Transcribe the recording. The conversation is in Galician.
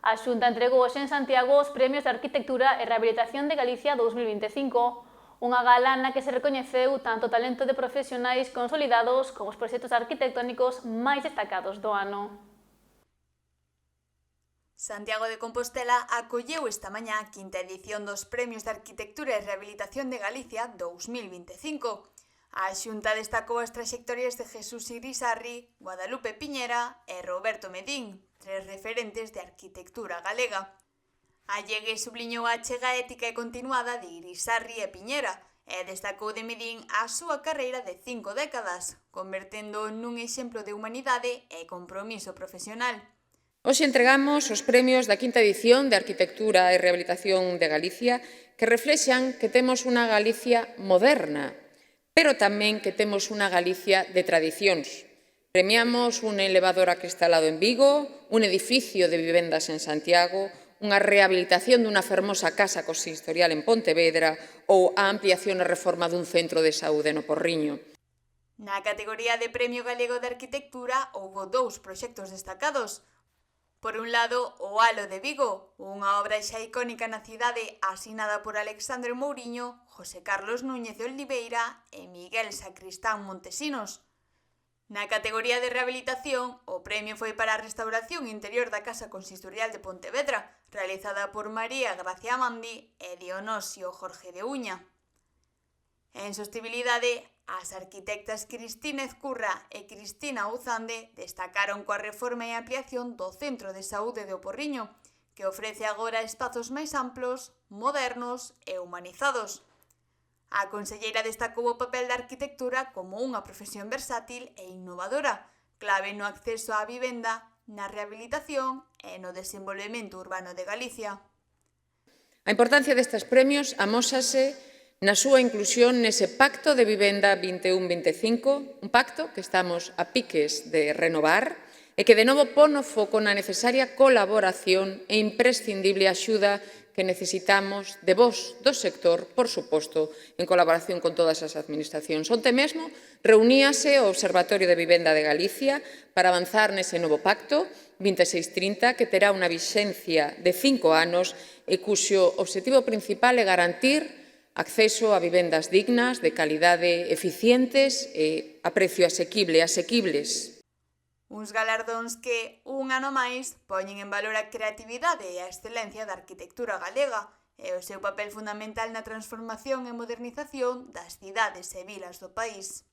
A Xunta entregou hoxe en Santiago os Premios de Arquitectura e Rehabilitación de Galicia 2025, unha gala na que se recoñeceu tanto o talento de profesionais consolidados como os proxectos arquitectónicos máis destacados do ano. Santiago de Compostela acolleu esta mañá a quinta edición dos Premios de Arquitectura e Rehabilitación de Galicia 2025. A Xunta destacou as traxectorias de Jesús Irisarri, Guadalupe Piñera e Roberto Medín, tres referentes de arquitectura galega. Allegue subliñou a achega ética e continuada de Irisarri e Piñera e destacou de Medín a súa carreira de 5 décadas, convertendo nun exemplo de humanidade e compromiso profesional. Hoxe entregamos os premios da quinta edición de Arquitectura e Rehabilitación de Galicia que reflexan que temos unha Galicia moderna, pero tamén que temos unha Galicia de tradicións. Premiamos un elevador acristalado en Vigo, un edificio de vivendas en Santiago, unha rehabilitación dunha fermosa casa consistorial en Pontevedra ou a ampliación e reforma dun centro de saúde no Porriño. Na categoría de Premio Galego de Arquitectura houbo dous proxectos destacados. Por un lado, o Halo de Vigo, unha obra xa icónica na cidade asinada por Alexandre Mouriño, José Carlos Núñez de Oliveira e Miguel Sacristán Montesinos. Na categoría de Rehabilitación, o premio foi para a restauración interior da Casa Consistorial de Pontevedra, realizada por María Gracia Amandi e Dionisio Jorge de Uña. En sostibilidade, as arquitectas Cristina Ezcurra e Cristina Uzande destacaron coa reforma e ampliación do Centro de Saúde de O Porriño, que ofrece agora espazos máis amplos, modernos e humanizados. A conselleira destacou o papel da arquitectura como unha profesión versátil e innovadora, clave no acceso á vivenda, na rehabilitación e no desenvolvemento urbano de Galicia. A importancia destes premios amósase na súa inclusión nese Pacto de Vivenda 21-25, un pacto que estamos a piques de renovar e que de novo pon o foco na necesaria colaboración e imprescindible axuda que necesitamos de vos do sector, por suposto, en colaboración con todas as administracións. Onte mesmo reuníase o Observatorio de Vivenda de Galicia para avanzar nese novo pacto 2630 que terá unha vixencia de 5 anos e cuxo obxectivo principal é garantir acceso a vivendas dignas, de calidade, eficientes e a precio asequibles. Uns galardóns que, un ano máis, poñen en valor a creatividade e a excelencia da arquitectura galega e o seu papel fundamental na transformación e modernización das cidades e vilas do país.